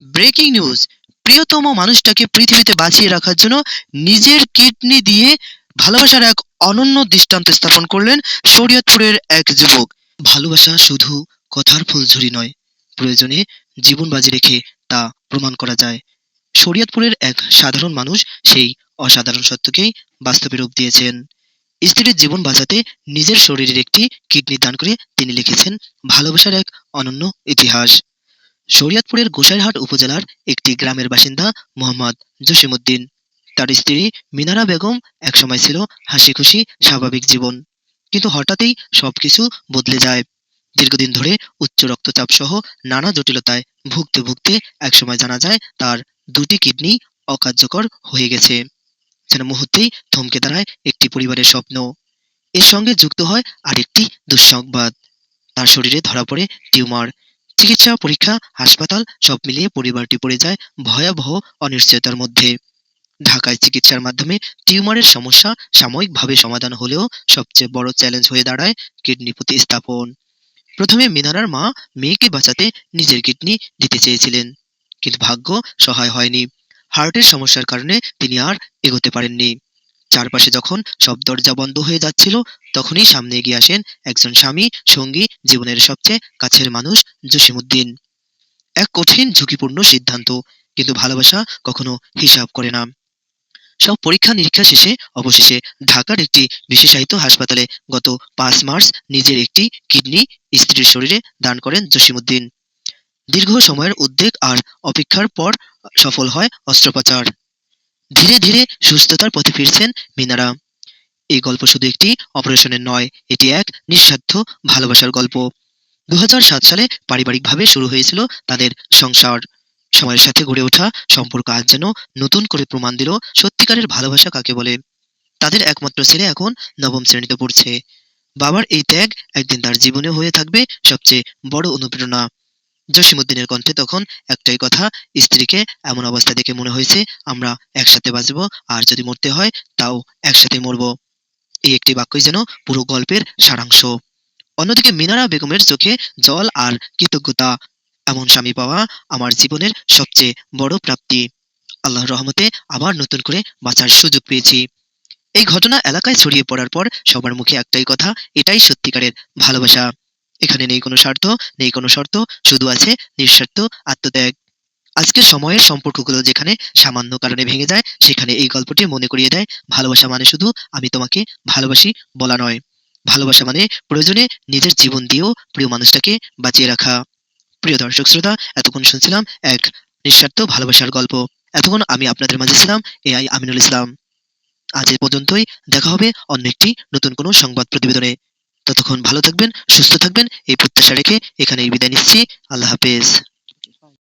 Breaking news! প্রিয়তম মানুষটাকে পৃথিবীতে বাঁচিয়ে রাখার জন্য নিজের কিডনি দিয়ে ভালোবাসার এক অনন্য দৃষ্টান্ত স্থাপন করলেন শরীয়তপুরের এক যুবক। ভালোবাসা শুধু কথার ফুলঝুরি নয়, প্রয়োজনে জীবন বাজি রেখে তা প্রমাণ করা যায়। শরীয়তপুরের এক সাধারণ মানুষ সেই অসাধারণ সত্যকেই বাস্তবে রূপ দিয়েছেন। স্ত্রীর জীবন বাঁচাতে নিজের শরীরের একটি কিডনি দান করে তিনি লিখেছেন ভালোবাসার এক অনন্য ইতিহাস। শরীয়তপুরের গোসাইরহাট উপজেলার একটি গ্রামের বাসিন্দা মোহাম্মদ জসিমউদ্দিন। তার স্ত্রী মিনারা বেগম একসময় ছিল হাসিখুশি স্বাভাবিক জীবন, কিন্তু হঠাৎই সবকিছু বদলে যায়। দীর্ঘদিন ধরে উচ্চ রক্তচাপ সহ নানা জটিলতায় ভুগতে ভুগতে একসময় জানা যায় তার দুটি কিডনি অকার্যকর হয়ে গেছে। যেন মুহূর্তেই থমকে দাঁড়ায় একটি পরিবারের স্বপ্ন। এর সঙ্গে যুক্ত হয় আরেকটি দুঃসংবাদ, তার শরীরে ধরা পড়ে টিউমার। চিকিৎসা, পরীক্ষা, হাসপাতাল সব মিলিয়ে পরিবারটি পড়ে যায় ভয়াবহ অনিশ্চয়তার মধ্যে। ঢাকায় চিকিৎসার মাধ্যমে টিউমারের সমস্যা সাময়িকভাবে সমাধান হলেও সবচেয়ে বড় চ্যালেঞ্জ হয়ে দাঁড়ায় কিডনি প্রতিস্থাপন। প্রথমে মিনারার মা মেয়েকে বাঁচাতে নিজের কিডনি দিতে চেয়েছিলেন, কিন্তু ভাগ্য সহায় হয়নি। হার্টের সমস্যার কারণে তিনি আর এগোতে পারেননি। চারপাশে যখন সব দরজা বন্ধ হয়ে যাচ্ছিল, তখনই সামনে এগিয়ে আসেন একজন স্বামী, সঙ্গী, জীবনের সবচেয়ে কাছের মানুষ জসিমউদ্দিন। এক কঠিন ঝুঁকিপূর্ণ সিদ্ধান্ত, কিন্তু ভালোবাসা কখনো হিসাব করে না। সব পরীক্ষা নিরীক্ষা শেষে অবশেষে ঢাকার একটি বিশেষায়িত হাসপাতালে গত 5 মার্চ নিজের একটি কিডনি স্ত্রীর শরীরে দান করেন জসিমউদ্দিন। দীর্ঘ সময়ের উদ্বেগ আর অপেক্ষার পর সফল হয় অস্ত্রোপচার। ধীরে ধীরে সুস্থতার পথে ফিরছেন মিনারা। এই গল্প শুধু একটি অপারেশনের নয়, এটি এক নিঃস্বার্থ ভালোবাসার গল্প। 2007 সালে পারিবারিকভাবে শুরু হয়েছিল তাদের সংসার। সময়ের সাথে গড়ে ওঠা সম্পর্ক আজ যেন নতুন করে প্রমাণ দিল সত্যিকারের ভালোবাসা কাকে বলে। তাদের একমাত্র ছেলে এখন নবম শ্রেণীতে পড়ছে। বাবার এই ত্যাগ একদিন তার জীবনে হয়ে থাকবে সবচেয়ে বড় অনুপ্রেরণা। জসিমউদ্দিনের কণ্ঠে তখন একটাই কথা, স্ত্রীকে এমন অবস্থা দেখে মনে হয়েছে আমরা একসাথে বাঁচবো, আর যদি মরতে হয় তাও একসাথে মরবো। এই একটি বাক্যই যেন পুরো গল্পের সারাংশ। অন্যদিকে মিনারা বেগমের চোখে জল আর কৃতজ্ঞতা। এমন স্বামী পাওয়া আমার জীবনের সবচেয়ে বড় প্রাপ্তি। আল্লাহর রহমতে আবার নতুন করে বাঁচার সুযোগ পেয়েছি। এই ঘটনা এলাকায় ছড়িয়ে পড়ার পর সবার মুখে একটাই কথা, এটাই সত্যিকারের ভালোবাসা। এখানে নেই কোনো স্বার্থ, নেই কোনো শর্ত, শুধু আছে নিঃস্বার্থ আত্মত্যাগ। আজকের সময়ের সম্পর্কগুলো যেখানে সামান্য কারণে ভেঙে যায়, সেখানে এই গল্পটি মনে করিয়ে দেয় ভালোবাসা মানে শুধু আমি তোমাকে ভালোবাসি বলা নয়। ভালোবাসা মানে প্রয়োজনে নিজের জীবন দিয়েও প্রিয় মানুষটাকে বাঁচিয়ে রাখা। প্রিয় দর্শক শ্রোতা, এতক্ষণ শুনছিলাম এক নিঃস্বার্থ ভালোবাসার গল্প। এতক্ষণ আমি আপনাদের মাঝে ছিলাম এআই আমিনুল ইসলাম। আজ এ পর্যন্তই। দেখা হবে অন্য একটি নতুন কোনো সংবাদ প্রতিবেদনে। ততক্ষণ ভালো থাকবেন, সুস্থ থাকবেন এই প্রত্যাশা রেখে এখানেই বিদায় নিচ্ছি। আল্লাহ হাফেজ।